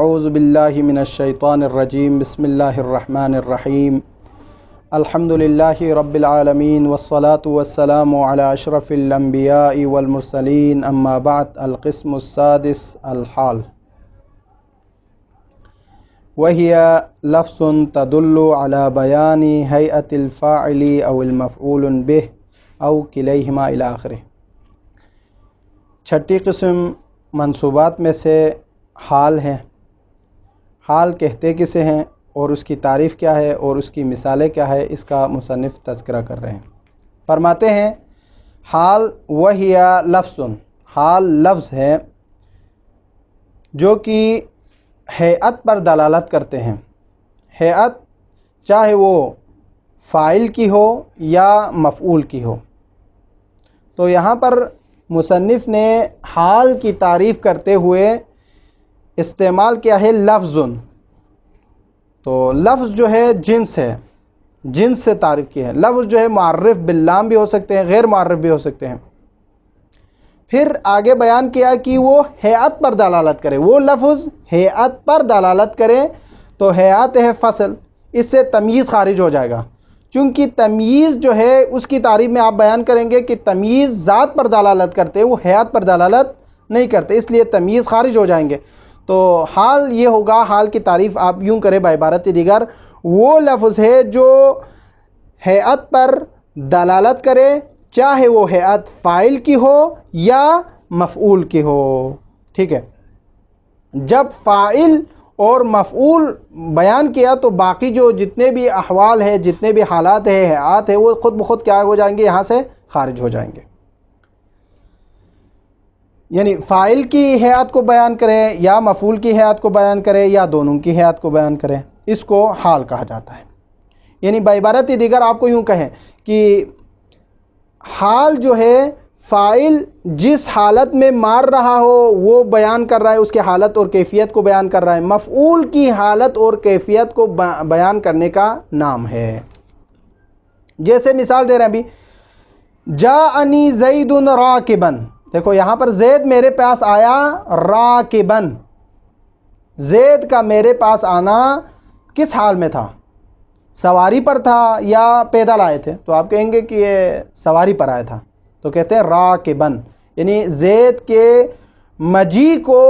اعوذ باللہ من الشیطان الرجیم بسم اللہ الرحمن الرحیم الحمد للہ رب العالمین والصلاة والسلام علی اشرف الانبیاء والمرسلین اما بعد القسم السادس الحال وهي لفظ تدل على بیان هیئت الفاعل او المفعول به او کلیہما الی آخرہ۔ چھٹی قسم منصوبات میں سے حال ہے۔ حال کہتے کسے ہیں اور اس کی تعریف کیا ہے اور اس کی مثالیں کیا ہے، اس کا مصنف تذکرہ کر رہے ہیں۔ فرماتے ہیں حال وہی لفظ، حال لفظ ہے جو کہ ہیئت پر دلالت کرتے ہیں۔ ہیئت چاہے وہ فاعل کی ہو یا مفعول کی ہو۔ تو یہاں پر مصنف نے حال کی تعریف کرتے ہوئے استعمال کیا ہے لفظ۔ تو لفظ جو ہے جنس ہے، جنس سے تعریف کی ہے۔ لفظ جو ہے معرف باللام بھی ہو سکتے ہیں، غیر معرف بھی ہو سکتے ہیں۔ پھر آگے بیان کیا کہ وہ ہیئت پر دلالت کرے، وہ لفظ ہیئت پر دلالت کرے تو ہیئت ہے فصل، اس سے تمییز خارج ہو جائے گا، چونکہ تمییز جو ہے اس کی تعریف میں آپ بیان کریں گے کہ تمییز ذات پر دلالت کرتے، وہ ہیئت پر دلالت نہیں کرتے، اس لیے تمییز خارج ہو جائیں گے۔ تو حال یہ ہوگا، حال کی تعریف آپ یوں کریں بعبارت دیگر، وہ لفظ ہے جو ہیئت پر دلالت کرے، چاہے وہ ہیئت فاعل کی ہو یا مفعول کی ہو۔ ٹھیک ہے، جب فاعل اور مفعول بیان کیا تو باقی جو جتنے بھی احوال ہیں، جتنے بھی حالات ہیں، ہیئات ہیں، وہ خود بخود کیا ہو جائیں گے، یہاں سے خارج ہو جائیں گے۔ یعنی فاعل کی ہیئت کو بیان کریں یا مفعول کی ہیئت کو بیان کریں یا دونوں کی ہیئت کو بیان کریں، اس کو حال کہا جاتا ہے۔ یعنی بعبارت دیگر آپ کو یوں کہیں کہ حال جو ہے فاعل جس حالت میں مار رہا ہو وہ بیان کر رہا ہے، اس کی حالت اور کیفیت کو بیان کر رہا ہے۔ مفعول کی حالت اور کیفیت کو بیان کرنے کا نام ہے۔ جیسے مثال دے رہے ہیں ابھی، جاءنی زید راکبا، دیکھو یہاں پر زید میرے پاس آیا راکبا، زید کا میرے پاس آنا کس حال میں تھا؟ سواری پر تھا یا پیدل آئے تھے؟ تو آپ کہیں گے کہ یہ سواری پر آیا تھا، تو کہتے ہیں راکبن، یعنی زید کے مجیء کو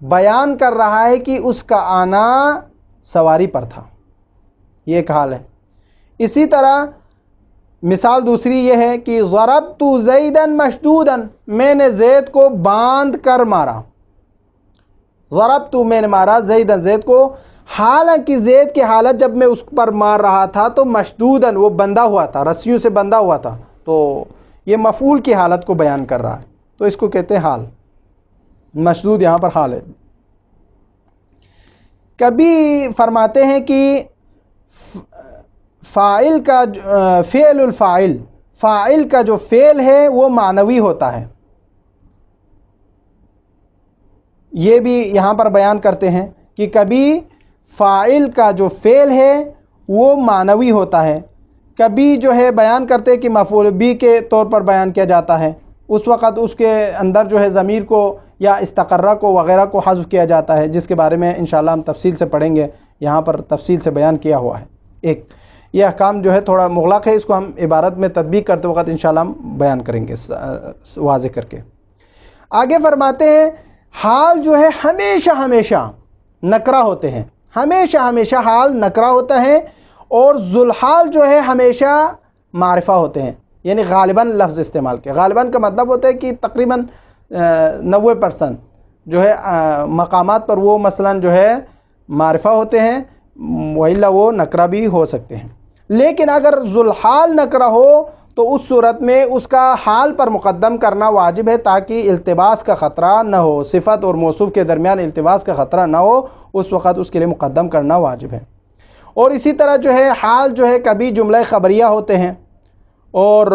بیان کر رہا ہے کہ اس کا آنا سواری پر تھا، یہ ایک حال ہے۔ اسی طرح مثال دوسری یہ ہے کہ ضربت زیدا مشدودا، میں نے زید کو باندھ کر مارا، ضربت میں نے مارا زیدا، زید کو، حالانکہ زید کی حالت جب میں اس پر مار رہا تھا تو مشدودا، وہ بندھا ہوا تھا، رسیوں سے بندھا ہوا تھا، تو یہ مفعول کی حالت کو بیان کر رہا ہے، تو اس کو کہتے ہیں حال۔ مشدود یہاں پر حال ہے۔ کبھی فرماتے ہیں کہ فاعل کا فعل الفاعل، فاعل کا جو فعل ہے وہ معنوی ہوتا ہے، یہ بھی یہاں پر بیان کرتے ہیں کہ کبھی فاعل کا جو فعل ہے وہ معنوی ہوتا ہے، کبھی جو ہے بیان کرتے کہ مفعول بھی کے طور پر بیان کیا جاتا ہے، اس وقت اس کے اندر جو ہے ضمیر کو یا استقرہ کو وغیرہ کو حذف کیا جاتا ہے، جس کے بارے میں انشاءاللہ ہم تفصیل سے پڑھیں گے، یہاں پر تفصیل سے بیان کیا ہوا ہے۔ ایک یہ احکام جو ہے تھوڑا مغلق ہے، اس کو ہم عبارت میں تطبیق کرتے وقت انشاءاللہ ہم بیان کریں گے واضح کر کے۔ آگے فرماتے ہیں حال جو ہے ہمیشہ ہمیشہ نکرہ ہوتے ہیں، ہمیشہ ہمیشہ حال نکرہ ہوتا ہے، اور ذوالحال جو ہے ہمیشہ معرفہ ہوتے ہیں، یعنی غالباً لفظ استعمال کے۔ غالباً کا مطلب ہوتا ہے کہ تقریباً 90% جو ہے مقامات پر وہ مثلاً جو ہے معرفہ ہوتے ہیں، وإلا وہ نکرہ بھی ہو سکتے ہیں۔ لیکن اگر ذوالحال نکرہ ہو تو اس صورت میں اس کا حال پر مقدم کرنا واجب ہے، تاکہ التباس کا خطرہ نہ ہو، صفت اور موصوف کے درمیان التباس کا خطرہ نہ ہو، اس وقت اس کے لیے مقدم کرنا واجب ہے۔ اور اسی طرح جو ہے حال جو ہے کبھی جملہ خبریہ ہوتے ہیں، اور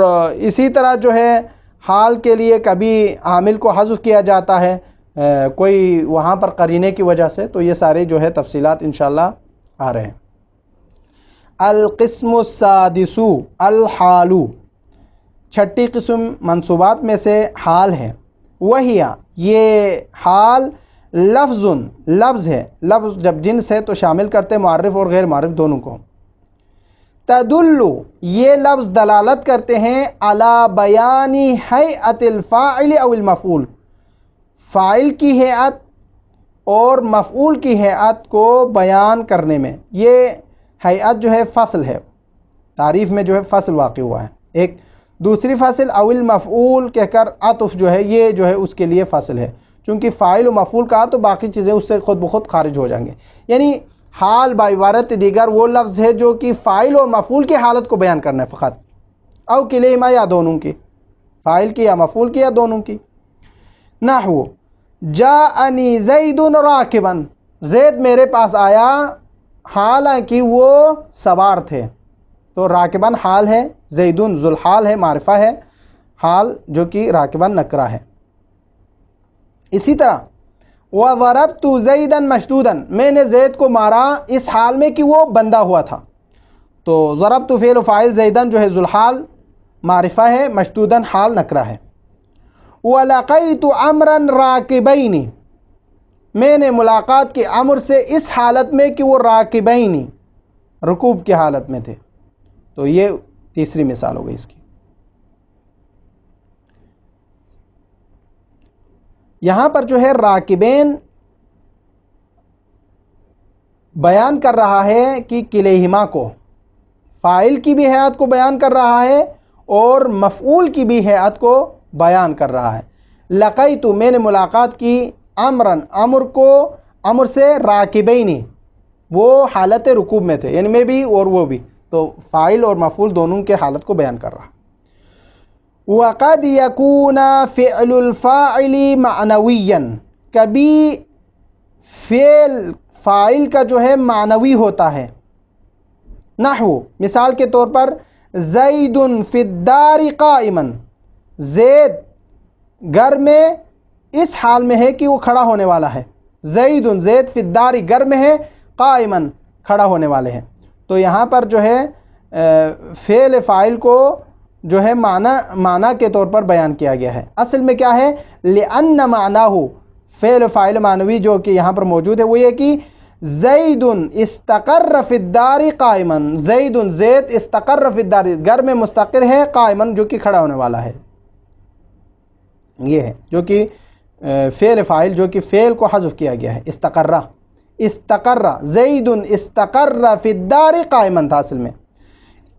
اسی طرح جو ہے حال کے لیے کبھی عامل کو حذف کیا جاتا ہے کوئی وہاں پر قرینے کی وجہ سے، تو یہ سارے جو ہے تفصیلات انشاءاللہ آ رہے ہیں۔ القسم السادس الحال، چھٹی قسم منصوبات میں سے حال ہے۔ وہی یہ حال لفظ ہے، لفظ جب جنس ہے تو شامل کرتے معرف اور غیر معرف دونوں کو. تدل یہ لفظ دلالت کرتے ہیں علی بیان ہیئت الفاعل او المفعول، فاعل کی ہیئت اور مفعول کی ہیئت کو بیان کرنے میں. یہ ہیئت جو ہے فصل ہے، تعریف میں جو ہے فصل واقع ہوا ہے. ایک دوسری فصل او المفعول کہہ کر عطف جو ہے یہ جو ہے اس کے لیے فصل ہے، چونکہ فاعل و مفعول کہا تو باقی چیزیں اس سے خود بخود خارج ہو جائیں گے. یعنی حال بعبارت دیگر وہ لفظ ہے جو کہ فاعل اور مفعول کی حالت کو بیان کرنا ہے فقط، او کلیہما یا دونوں کی، فاعل کی یا مفعول کی یا دونوں کی. نحو جاءنی زید راکبا، زید میرے پاس آیا حالانکہ وہ سوار تھے. تو راکباً حال ہے، زیدن ذوالحال ہے، معرفہ ہے، حال جو کہ راکباً نکرہ ہے. اسی طرح وَضَرَبْتُ زَيْدًا مَشْدُودًا، میں نے زید کو مارا اس حال میں کہ وہ بندہ ہوا تھا. تو ضربت فعل و فاعل، زیدن جو ہے ذوالحال معرفہ ہے، مشدوداً حال نکرہ ہے. وَلَقَيْتُ عَمْرًا رَاكِبَيْنِ، میں نے ملاقات کی عمر سے اس حالت میں کہ وہ راکبین رکوب کی حالت میں تھے. تو یہ تیسری مثال ہو گئی اس کی. یہاں پر جو ہے راکبین بیان کر رہا ہے کہ کلیہما کو، فاعل کی بھی ہیئت کو بیان کر رہا ہے اور مفعول کی بھی ہیئت کو بیان کر رہا ہے. لقیت میں نے ملاقات کی، امرن امر کو، امر سے راکبین وہ حالت رکوب میں تھے، یعنی میں بھی اور وہ بھی، تو فاعل اور مفعول دونوں کے حالت کو بیان کر رہا. وَقَدْ يَكُونَ فِعْلُ الْفَاعِلِ مَعْنَوِيًّا، کبھی فعل فاعل کا جو ہے معنوی ہوتا ہے. نحو مثال کے طور پر زید فی الدار قائما، زید گھر میں اس حال میں ہے کہ وہ کھڑا ہونے والا ہے. زید فی الدار گھر میں ہے، قائما کھڑا ہونے والے ہیں. تو یہاں پر جو ہے فعل فاعل کو جو ہے معنی کے طور پر بیان کیا گیا ہے. اصل میں کیا ہے، لأن معناہ، فعل فاعل معنوی جو کہ یہاں پر موجود ہے وہ یہ کہ زید استقر فی الدار قائما، زید استقر فی الدار گھر میں مستقر ہے، قائما جو کہ کھڑا ہونے والا ہے. یہ ہے جو کہ فعل فاعل جو کہ فعل کو حذف کیا گیا ہے. استقر زید استقر فی الدار قائما تھا اصل میں.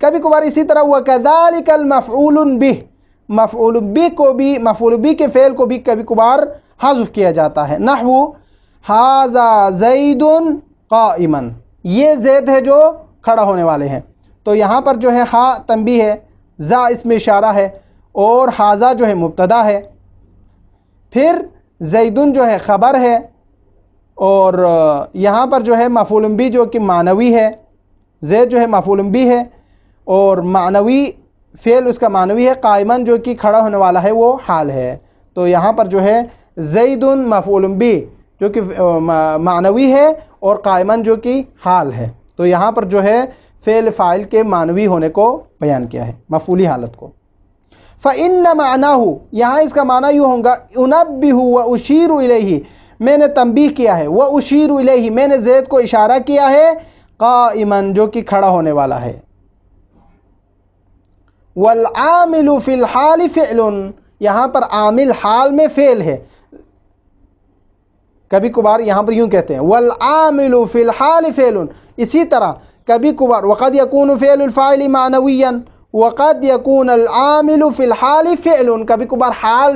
کبھی کبھار اسی طرح وَكَذَلِكَ الْمَفْعُولُ بِهِ، مفعول بھی کو بھی، مفعول بھی کے فعل کو بھی کبھی کبھار حذف کیا جاتا ہے. نحو هَذَا زَيْدٌ قَائِمًا، یہ زید ہے جو کھڑا ہونے والے ہیں. تو یہاں پر جو ہے ہا تنبیہ ہے، زا اسم اشارہ ہے، اور ہاذا جو ہے مبتدا ہے، پھر زیدن جو ہے خبر ہے، اور یہاں پر جو ہے مفعول بھی جو کہ معنوی ہے، زید جو ہے مفعول بھی ہے اور معنوی فعل اس کا معنوی ہے، قائمن جو کہ کھڑا ہونے والا ہے وہ حال ہے. تو یہاں پر جو ہے زیدن مفعول بھی جو کہ معنوی ہے اور قائمن جو کہ حال ہے. تو یہاں پر جو ہے فعل فاعل کے معنوی ہونے کو بیان کیا ہے، مفعولی حالت کو. فَإِنَّ مَعْنَاهُ، یہاں اس کا معنی یوں ہوگا اُنَبِّهُ وَأُشِيرُ إِلَيْهِ، میں نے تنبیہ کیا ہے، وَأُشِيرُ إِلَيْهِ میں نے زید کو اشارہ کیا ہے، قائمن جو کہ کھڑا ہونے والا ہے. وَالْعَامِلُ فِي الْحَالِ فِعْلٌ، یہاں پر عامل حال میں فعل ہے. کبھی کبھار یہاں پر یوں کہتے ہیں وَالْعَامِلُ فِي الْحَالِ فِعْلٌ. اسی طرح کبھی کبھار وَقَدْ يَكُونُ فِعْلُ الْفَاعِلِ مَعْنَوِيًّا وَقَدْ يَكُونَ الْعَامِلُ فِي الْحَالِ فِعْلٌ، کبھی کبھار حال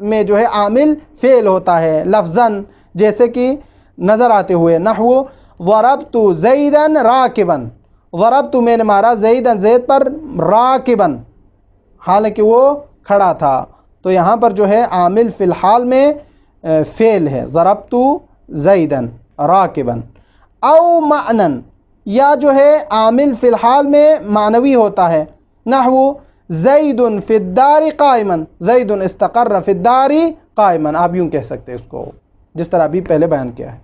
میں جو ہے عامل فعل ہوتا ہے لفظاً، جیسے کہ نظر آتے ہوئے. نحو ضربت زیدا راکبا، ضربت میں نے مارا زیدا زید پر، راکبا حالانکہ وہ کھڑا تھا. تو یہاں پر جو ہے عامل فی الحال میں فعل ہے، ضربت زیدا راکبا. او معنن، یا جو ہے عامل فی الحال میں معنوی ہوتا ہے. نحو زید فی الدار قائما، زید استقر فی الدار قائما، آپ یوں کہہ سکتے ہیں اس کو جس طرح ابھی پہلے بیان کیا ہے.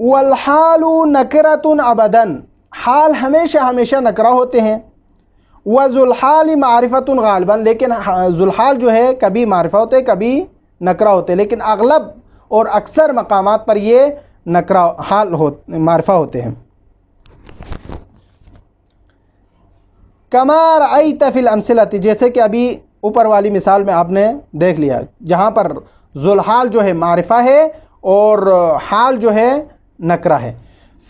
والحال نکرۃ ابدا، حال ہمیشہ نکرہ ہوتے ہیں. وذوالحال معرفۃ غالباً، لیکن ذوالحال جو ہے کبھی معرفہ ہوتے کبھی نکرہ ہوتے، لیکن اغلب اور اکثر مقامات پر یہ نکرہ حال معرفہ ہوتے ہیں۔ کما رأیت فی الامثلۃ، جیسے کہ ابھی اوپر والی مثال میں آپ نے دیکھ لیا، جہاں پر ذوالحال جو ہے معرفہ ہے اور حال جو ہے نکرہ ہے۔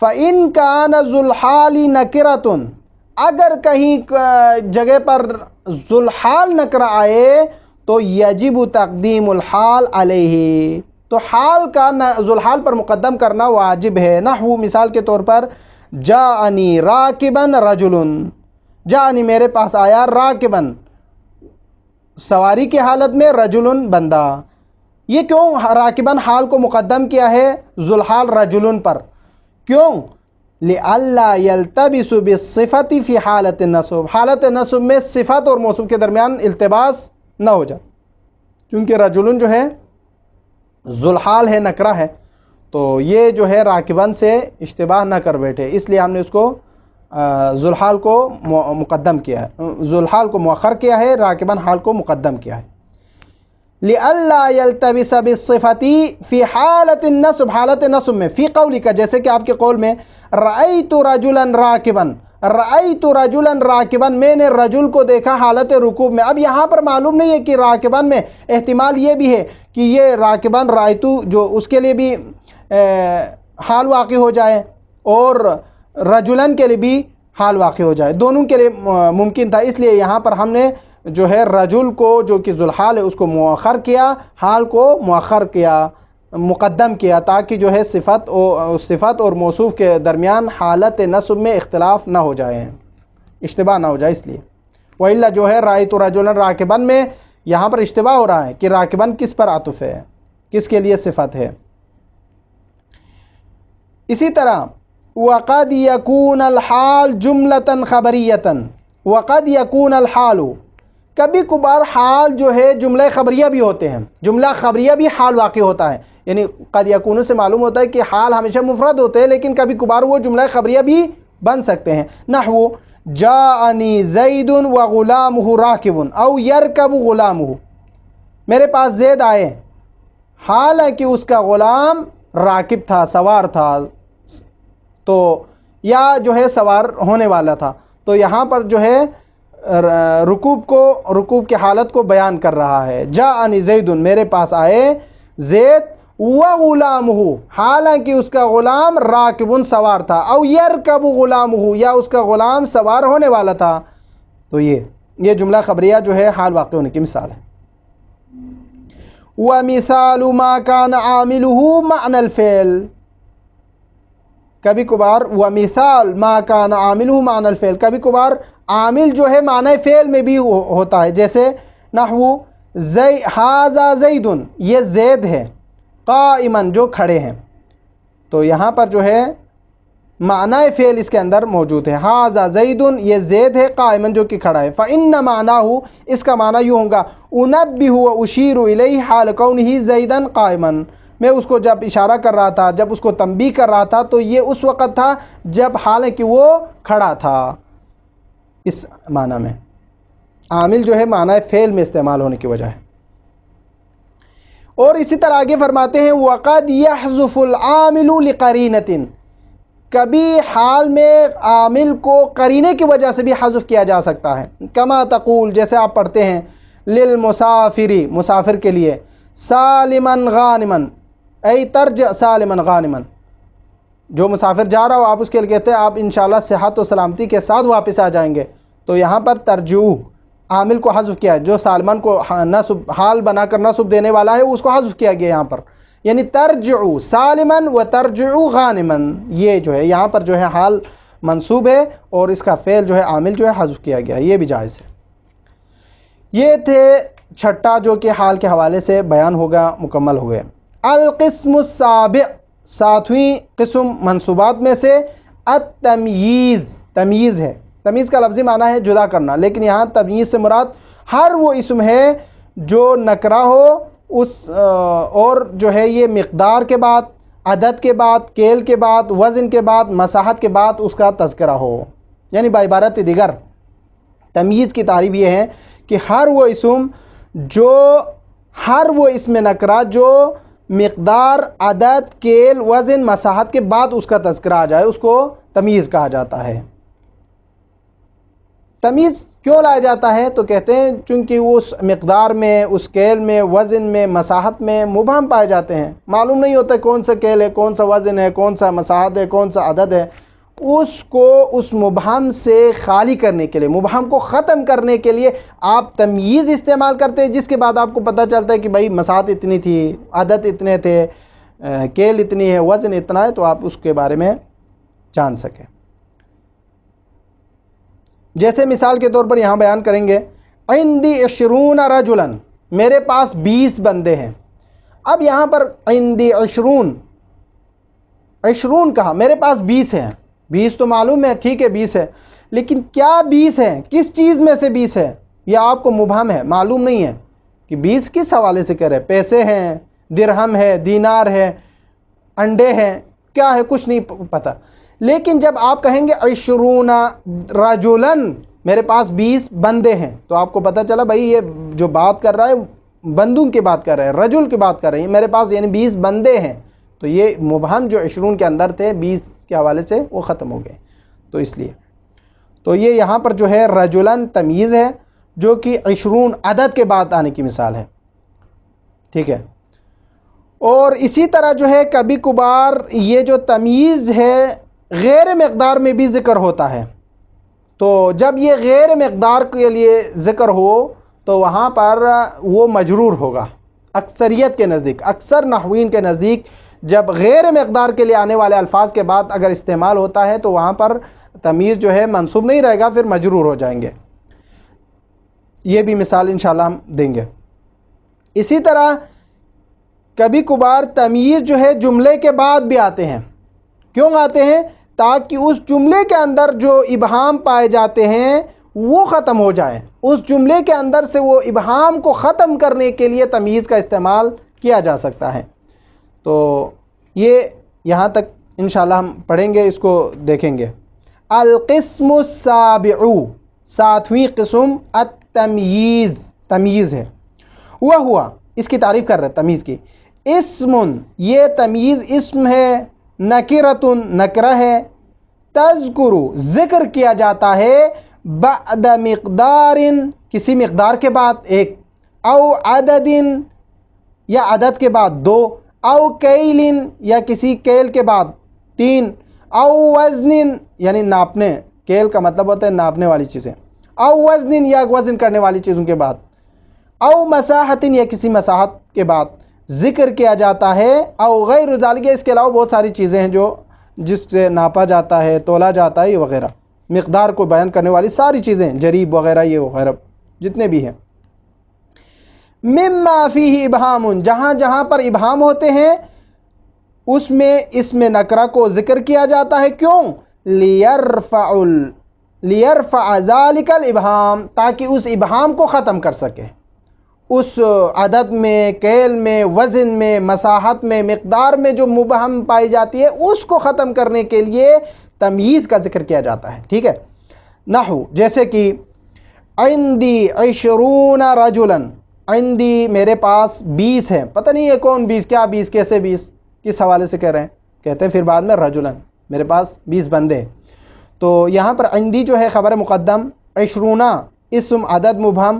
فَإِن كَانَ ذُوالْحَالِ نَكِرَةٌ، اگر کہیں جگہ پر ذوالحال نکرہ آئے تو یجب تقدیم الحال علیہ، تو حال کا ذوالحال پر مقدم کرنا واجب ہے۔ نحو، مثال کے طور پر جاءنی راکباً رجل، جاءنی میرے پاس آیا، راکباً سواری کی حالت میں، رجل بندہ۔ یہ کیوں راکباً حال کو مقدم کیا ہے ذوالحال رجل پر؟ کیوں؟ لئلا یلتبس بالصفت فی حالت النصب، حالت نصب میں صفت اور موصوف کے درمیان التباس نہ ہو جائے، کیونکہ رجل جو ہے ذوالحال ہے، نکرہ ہے، تو یہ جو ہے راکباً سے اشتباہ نہ کر بیٹھے، اس لیے ہم نے اس کو ذوالحال کو مقدم کیا ہے، ذوالحال کو مؤخر کیا ہے، راکباً حال کو مقدم کیا ہے۔ لئلا یلتبس بالصفت فی حالت النصب، حالت نصب میں، فی قولک، جیسے کہ آپ کے قول میں رأیت رجلا راکباً، رأیت رجلا راکباً، میں نے رجل کو دیکھا حالت رکوب میں۔ اب یہاں پر معلوم نہیں ہے کہ راکباً میں احتمال یہ بھی ہے کہ یہ راکباً رأیتو جو اس کے لیے بھی حال واقع ہو جائے اور رجلاً کے لیے بھی حال واقع ہو جائے، دونوں کے لیے ممکن تھا، اس لیے یہاں پر ہم نے جو ہے رجل کو جو کہ ذوالحال ہے اس کو مؤخر کیا، حال کو مؤخر کیا، مقدم کیا، تاکہ جو ہے صفت اور موصوف کے درمیان حالت نصب میں اختلاف نہ ہو جائے، اشتباہ نہ ہو جائے، اس لیے۔ وَإِلَّا جو ہے رأیت رجلا راکباً میں یہاں پر اشتباہ ہو رہا ہے کہ راکباً کس پر عطف ہے، کس کے لیے صفت ہے۔ اسی طرح وَقَدْ يَكُونَ الْحَالُ جُمْلَةً خَبَرِيَّةً، وَقَدْ يَكُونَ الْحَالُ، کبھی کبھار حال جو ہے جملہ خبریہ بھی ہوتے ہیں، جملہ خبریہ بھی حال واقع ہوتا ہے، یعنی قد یکون سے معلوم ہوتا ہے کہ حال ہمیشہ مفرد ہوتے ہیں، لیکن کبھی کبھار وہ جملہ خبریہ بھی بن سکتے ہیں۔ نحو جاءنی زید وغلامہ راکب او یرکب غلامہ، میرے پاس زید آئے حال ہے کہ اس کا غلام راکب تھا، سوار تھا، تو یا جو ہے سوار ہونے والا تھا، تو یہاں پر جو ہے رکوب کی حالت کو بیان کر رہا ہے۔ جاءنی زید، میرے پاس آئے زید، وغلامہ، حالانکہ اس کا غلام راکب سوار تھا، او یرکب غلامہ، یا اس کا غلام سوار ہونے والا تھا، تو یہ جملہ خبریہ جو ہے حال واقع ہونے کی مثال ہے۔ وَمِثَالُ مَا كَانَ عَامِلُهُ مَعْنَى الْفِعْلِ، کبھی کبھار وَمِثَال مَا كَانَ عَامِلُهُ مَعْنَى الْفِعْلِ، کبھی کبھار عامل جو ہے معنی فعل میں بھی ہوتا ہے، جیسے نحو ھذا زید، یہ زید ہے، قائماً جو کھڑے ہیں، تو یہاں پر جو ہے معنی فعل اس کے اندر موجود ہے، ھذا زید، یہ زید ہے، قائماً جو کہ کھڑا ہے۔ فإن معناه، اس کا معنی یوں ہوگا، انبہ واشیر الیہ حال کونہ زیدا قائما، میں اس کو جب اشارہ کر رہا تھا، جب اس کو تنبیہ کر رہا تھا، تو یہ اس وقت تھا جب حالانکہ وہ کھڑا تھا۔ اس معنی میں عامل جو ہے معنی فعل میں استعمال ہونے کی وجہ ہے۔ اور اسی طرح آگے فرماتے ہیں وَقَدْ يَحْذُفُ الْعَامِلُ لِقَرِينَةٍ، کبھی حال میں عامل کو قرینے کی وجہ سے بھی حذف کیا جا سکتا ہے، کما تقول، جیسے آپ پڑھتے ہیں للمسافری، مسافر کے لیے، سالمن غانمن، ای ترجع سالمن غانمن، جو مسافر جا رہا ہو آپ اس کے لیے کہتے ہیں آپ انشاءاللہ صحت و سلامتی کے ساتھ واپس آ جائیں گے، تو یہاں پر ترجعو عامل کو حذف کیا ہے، جو سالمن کو نصب حال بنا کر نصب دینے والا ہے اس کو حذف کیا گیا یہاں پر، یعنی ترجعو سالمن و ترجعو غانمن، یہ جو ہے یہاں پر جو ہے حال منصوب ہے اور اس کا فعل جو ہے عامل جو ہے حذف کیا گیا، یہ بھی جائز ہے۔ یہ تھے چھٹا جو کہ حال کے حوالے سے بیان ہوگا، مکمل ہوئے۔ القسم السابع، ساتویں قسم منصوبات میں سے التمییز، تمییز ہے، تمییز کا لفظی معنی ہے جدا کرنا، لیکن یہاں تمییز سے مراد ہر وہ اسم ہے جو نکرہ ہو اس اور جو ہے یہ مقدار کے بعد، عدد کے بعد، کیل کے بعد، وزن کے بعد، مساحت کے بعد اس کا تذکرہ ہو، یعنی بعبارت دیگر تمییز کی تعریف یہ ہے کہ ہر وہ اسم نکرہ جو مقدار، عدد، کیل، وزن، مساحت کے بعد اس کا تذکرہ آ جائے اس کو تمییز کہا جاتا ہے۔ تمییز کیوں لایا جاتا ہے؟ تو کہتے ہیں چونکہ اس مقدار میں، اس کیل میں، وزن میں، مساحت میں مبہم پائے جاتے ہیں، معلوم نہیں ہوتا کون سا کیل ہے، کون سا وزن ہے، کون سا مساحت ہے، کون سا عدد ہے۔ اس کو اس مبہم سے خالی کرنے کے لیے، مبہم کو ختم کرنے کے لیے آپ تمییز استعمال کرتے ہیں، جس کے بعد آپ کو پتہ چلتا ہے کہ بھائی مساحت اتنی تھی، عدد اتنے تھے، کیل اتنی ہے، وزن اتنا ہے، تو آپ اس کے بارے میں جان سکیں۔ جیسے مثال کے طور پر یہاں بیان کریں گے، عندی 20 رجلا، میرے پاس 20 بندے ہیں۔ اب یہاں پر عندی 20 کہا، میرے پاس 20 ہیں، 20 تو معلوم ہے، ٹھیک ہے 20 ہے، لیکن کیا 20 ہیں، کس چیز میں سے 20 ہے، یہ آپ کو مبہم ہے، معلوم نہیں ہے کہ 20 کس حوالے سے کہہ رہے ہیں۔ پیسے ہیں، درہم ہے، دینار ہے، انڈے ہیں، کیا ہے، کچھ نہیں پتہ۔ لیکن جب آپ کہیں گے 20 رجلا، میرے پاس 20 بندے ہیں، تو آپ کو پتہ چلا بھائی یہ جو بات کر رہا ہے بندوں کی بات کر رہا ہے، رجل کی بات کر رہے ہیں، میرے پاس یعنی 20 بندے ہیں۔ تو یہ مبہم جو 20 کے اندر تھے 20 کے حوالے سے وہ ختم ہو گئے، تو اس لیے تو یہ یہاں پر جو ہے رجلاً تمییز ہے، جو کہ 20 عدد کے بعد آنے کی مثال ہے، ٹھیک ہے۔ اور اسی طرح جو ہے کبھی کبھار یہ جو تمییز ہے غیر مقدار میں بھی ذکر ہوتا ہے، تو جب یہ غیر مقدار کے لیے ذکر ہو تو وہاں پر وہ مجرور ہوگا۔ اکثریت کے نزدیک، اکثر نحوین کے نزدیک جب غیر مقدار کے لیے آنے والے الفاظ کے بعد اگر استعمال ہوتا ہے تو وہاں پر تمییز جو ہے منصوب نہیں رہے گا، پھر مجرور ہو جائیں گے۔ یہ بھی مثال انشاءاللہ ہم دیں گے۔ اسی طرح کبھی کبھار تمییز جو ہے جملے کے بعد بھی آتے ہیں۔ کیوں آتے ہیں؟ تاکہ اس جملے کے اندر جو ابہام پائے جاتے ہیں وہ ختم ہو جائیں، اس جملے کے اندر سے وہ ابہام کو ختم کرنے کے لیے تمییز کا استعمال کیا جا سکتا ہے۔ تو یہ یہاں تک انشاءاللہ ہم پڑھیں گے، اس کو دیکھیں گے۔ القسم السابع، 7ویں قسم التمییز، تمییز ہے۔ وہ ہوا، اس کی تعریف کر رہے تمییز کی۔ اسم، یہ تمییز اسم ہے، نکرتن، نکرہ ہے، تذکر، ذکر کیا جاتا ہے، بعد مقدار، کسی مقدار کے بعد ایک، او عدد، یا عدد کے بعد 2، او کیل، یا کسی کیل کے بعد 3، او وزن، یعنی ناپنے، کیل کا مطلب ہوتا ہے ناپنے والی چیزیں، او وزن، یا وزن کرنے والی چیزوں کے بعد، او مساحت، یا کسی مساحت کے بعد ذکر کیا جاتا ہے، او غیر ذالک، اس کے علاوہ بہت ساری چیزیں ہیں جو جس سے ناپا جاتا ہے، تولا جاتا ہے، یہ وغیرہ مقدار کو بیان کرنے والی ساری چیزیں، جریب وغیرہ، یہ وغیرہ جتنے بھی ہیں۔ مما فیہ ابہام، جہاں جہاں پر ابہام ہوتے ہیں اس میں اسم نکرہ کو ذکر کیا جاتا ہے۔ کیوں؟ لیرفع ذالک الابہام، تاکہ اس ابہام کو ختم کر سکے، اس عدد میں، کیل میں، وزن میں، مساحت میں، مقدار میں جو مبہم پائی جاتی ہے اس کو ختم کرنے کے لیے تمییز کا ذکر کیا جاتا ہے، ٹھیک ہے۔ نحو، جیسے کہ عندی 20 رجلا، عندی، میرے پاس 20 ہیں، پتہ نہیں ہے کون 20، کیا 20، کیسے 20، کس حوالے سے کہہ رہے ہیں، کہتے ہیں پھر بعد میں رجلا، میرے پاس 20 بندے۔ تو یہاں پر عندی جو ہے خبر مقدم، 20 اسم عدد مبہم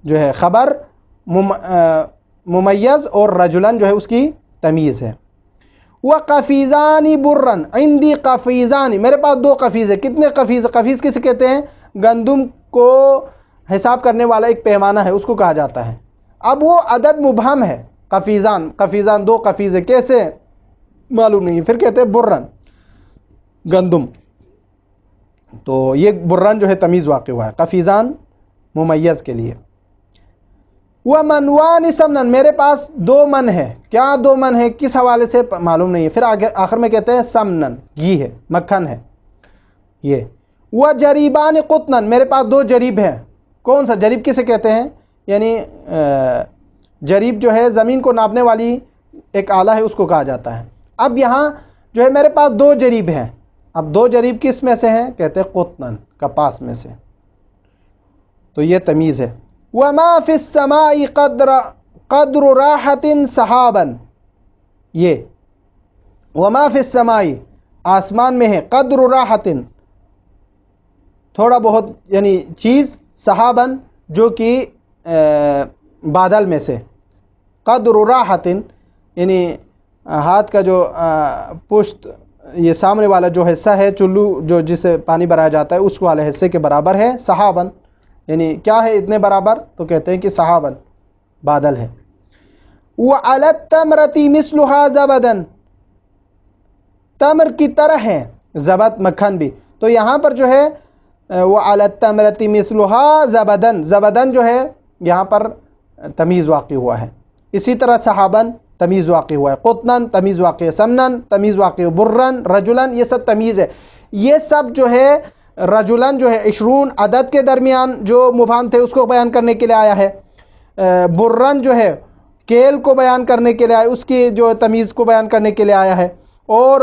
جو ہے خبر ممیز، اور رجلن جو ہے اس کی تمییز ہے۔ وَقَفِيزَانِ بُرًّا، عندی قفیزان، میرے پاس 2 قفیز ہیں۔ کتنے قفیز؟ قفیز کسے کہتے ہیں؟ گندم کو حساب کرنے والا ایک پیمانہ ہے، اس کو کہا جاتا ہے۔ اب وہ عدد مبہم ہے، قفیزان، 2 قفیز ہے، کیسے معلوم نہیں ہے، پھر کہتے ہیں برًّا، گندم، تو یہ برًّا جو ہے تمییز واقع ہوا ہے، قفیزان ممیز کے لیے۔ وَمَنْوَانِ سَمْنًا، میرے پاس 2 من ہے، کیا 2 من ہے، کس حوالے سے معلوم نہیں ہے، پھر آخر میں کہتے ہیں سمنن، گھی ہے، مکھن ہے یہ۔ وَجَرِيبَانِ قُطْنًا، میرے پاس 2 جریب ہیں۔ کون سا جریب کسے کہتے ہیں؟ یعنی جریب جو ہے زمین کو ناپنے والی ایک آلہ ہے، اس کو کہا جاتا ہے۔ اب یہاں جو ہے میرے پاس 2 جریب ہیں، اب 2 جریب کس میں سے ہیں؟ کہتے ہیں قطنن، کپاس میں سے۔ تو یہ تمیز ہے۔ وما فی السماء قدر راحت سحابا، یہ وما فی السماء آسمان میں ہے، قدر راحت تھوڑا بہت یعنی چیز، سحابا جو کہ بادل میں سے، قدر راحت یعنی ہاتھ کا جو پشت یہ سامنے والا جو حصہ ہے چلو جو جس سے پانی بھرایا جاتا ہے اس والے حصے کے برابر ہے، سحابا یعنی کیا ہے اتنے برابر، تو کہتے ہیں کہ سحابا بادل ہے۔ وعلی التمرۃ مثلھا زبدا، تمر کی طرح ہے زبد مکھن بھی، تو یہاں پر جو ہے وعلی التمرۃ مثلھا زبدا، زبدا جو ہے یہاں پر تمیز واقع ہوا ہے، اسی طرح سحابا تمیز واقع ہوا ہے، قطناً تمیز واقع ہے، سمناً تمیز واقع ہے، برًا رجلاً یہ سب تمیز ہے۔ یہ سب جو ہے رجلاً جو ہے 20 عدد کے درمیان جو مبہم تھے اس کو بیان کرنے کے لیے آیا ہے، برًا جو ہے کیل کو بیان کرنے کے لیے آیا، اس کی جو تمیز کو بیان کرنے کے لیے آیا ہے، اور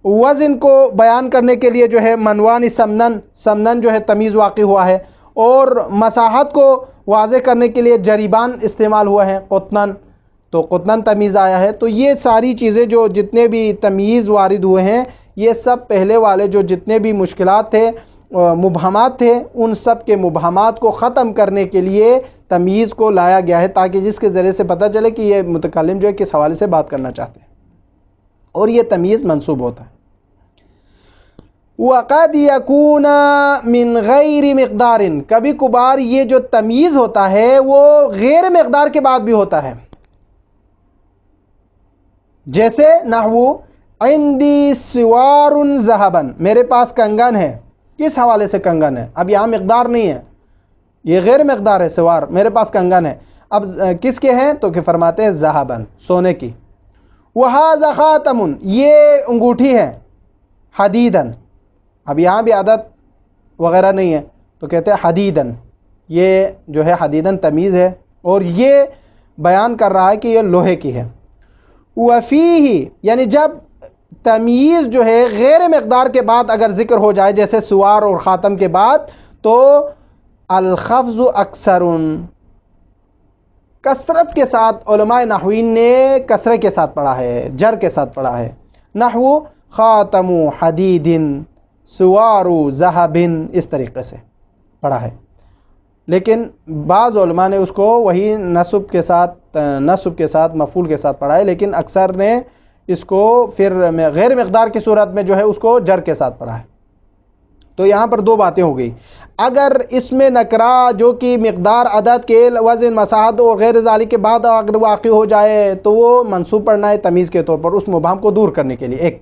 وزن کو بیان کرنے کے لیے جو ہے منوان سمنن، سمنن جو ہے تمیز واقع ہوا ہے، اور مساحت کو واضح کرنے کے لیے جریبان استعمال ہوا ہے قطناً، تو قطناً تمیز آیا ہے۔ تو یہ ساری چیزیں جو جتنے بھی تمیز وارد ہوئے ہیں یہ سب پہلے والے جو جتنے بھی مشکلات تھے مبہمات تھے ان سب کے مبہمات کو ختم کرنے کے لیے تمیز کو لایا گیا ہے، تاکہ جس کے ذریعے سے پتہ چلے کہ یہ متکلم جو ہے کس حوالے سے بات کرنا چاہتے ہیں، اور یہ تمیز منسوب ہوتا ہے۔ وَقَدْ يَكُونَ مِنْ غَيْرِ مِقْدَارٍ، کبھی کبھار یہ جو تمیز ہوتا ہے وہ غیر مقدار کے بعد بھی ہوتا ہے، جیسے نحو عندی سوار ذهبا، میرے پاس کنگن ہے، کس حوالے سے کنگن ہے، اب یہاں مقدار نہیں ہے، یہ غیر مقدار ہے، سوار میرے پاس کنگن ہے، اب کس کے ہیں تو کہ فرماتے ہیں ذهبا سونے کی۔ وَهَذَا خَاتَمٌ، یہ انگوٹھی ہے، حدیدًا، اب یہاں بھی عدد وغیرہ نہیں ہے تو کہتے ہیں حدیدًا، یہ جو ہے حدیدًا تمیز ہے اور یہ بیان کر رہا ہے کہ یہ لوہے کی ہے۔ وفیہ، یعنی جب تمیز جو ہے غیر مقدار کے بعد اگر ذکر ہو جائے جیسے سوار اور خاتم کے بعد، تو الخفض اکثر، کثرت کے ساتھ علماء نحوین نے کثرے کے ساتھ پڑھا ہے، جر کے ساتھ پڑھا ہے، نحو خاتم حدید سوار ذہب، اس طریقے سے پڑھا ہے، لیکن بعض علماء نے اس کو وہی نصب کے ساتھ مفعول کے ساتھ پڑھا ہے، لیکن اکثر نے اس کو پھر غیر مقدار کی صورت میں جو ہے اس کو جر کے ساتھ پڑھا ہے۔ تو یہاں پر دو باتیں ہو گئی، اگر اس میں نکرہ جو کہ مقدار عدد کیل وزن مساحت اور غیر ذالک کے بعد اگر واقع ہو جائے تو وہ منصوب پڑھنا ہے تمیز کے طور پر اس مبہم کو دور کرنے کے لیے ایک،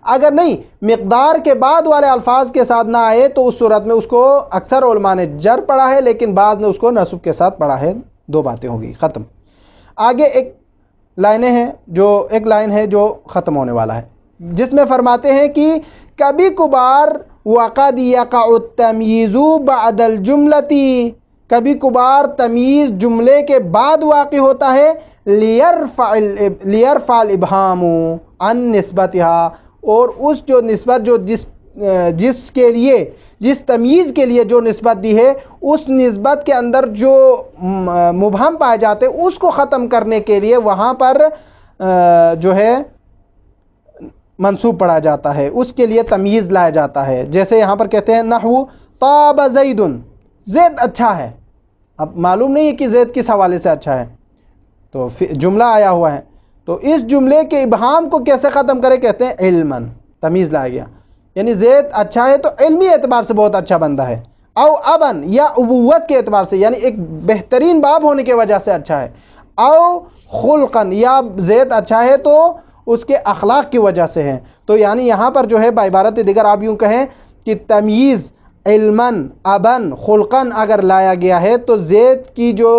اگر نہیں مقدار کے بعد والے الفاظ کے ساتھ نہ آئے تو اس صورت میں اس کو اکثر علماء نے جر پڑھا ہے لیکن بعض نے اس کو نصب کے ساتھ پڑھا ہے۔ دو باتیں ہو گئی، ختم۔ آگے ایک لائن ہے جو ختم ہونے والا ہے، جس میں فرماتے ہیں کہ کبھی کبھار وقد یقع التمییز بعد الجملۃ، کبھی کبھار تمیز جملے کے بعد واقع ہوتا ہے، لیرفع الابہام عن نسبتها، اور اس جو نسبت جو جس تمیز کے لیے جو نسبت دی ہے اس نسبت کے اندر جو مبہم پائے جاتے اس کو ختم کرنے کے لیے وہاں پر جو ہے منصوب پڑھا جاتا ہے، اس کے لیے تمیز لایا جاتا ہے، جیسے یہاں پر کہتے ہیں نحو طاب زید، زید اچھا ہے، اب معلوم نہیں ہے کہ زید کس حوالے سے اچھا ہے، تو جملہ آیا ہوا ہے، تو اس جملے کے ابہام کو کیسے ختم کرے، کہتے ہیں علماً، تمیز لایا گیا، یعنی زید اچھا ہے تو علمی اعتبار سے بہت اچھا بندہ ہے، او ابن یا ابوت کے اعتبار سے یعنی ایک بہترین باب ہونے کی وجہ سے اچھا ہے، او خلقن یا زید اچھا ہے تو اس کے اخلاق کی وجہ سے ہے، تو یعنی یہاں پر جو ہے بعبارت دیگر آپ یوں کہیں کہ تمیز علماً ابن خلقن اگر لایا گیا ہے تو زید کی جو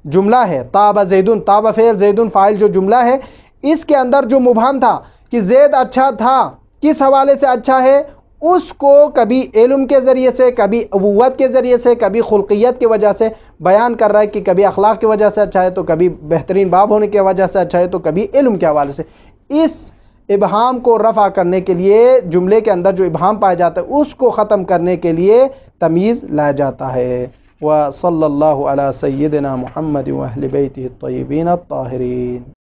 جملہ ہے طاب زیدن، طاب فعل زیدن فاعل جو جملہ ہے اس کے اندر جو مبہم تھا کہ زید اچھا تھا کس حوالے سے اچھا ہے، اس کو کبھی علم کے ذریعے سے، کبھی ابوت کے ذریعے سے، کبھی خلقیت کی وجہ سے بیان کر رہا ہے کہ کبھی اخلاق کی وجہ سے اچھا ہے تو کبھی بہترین باب ہونے کی وجہ سے اچھا ہے تو کبھی علم کے حوالے سے، اس ابہام کو رفع کرنے کے لیے جملے کے اندر جو ابہام پایا جاتا ہے اس کو ختم کرنے کے لیے تمیز لایا جاتا ہے۔ وصلی اللہ علی سیدنا محمد و اہل بیتہ الطیبین الطاہرین۔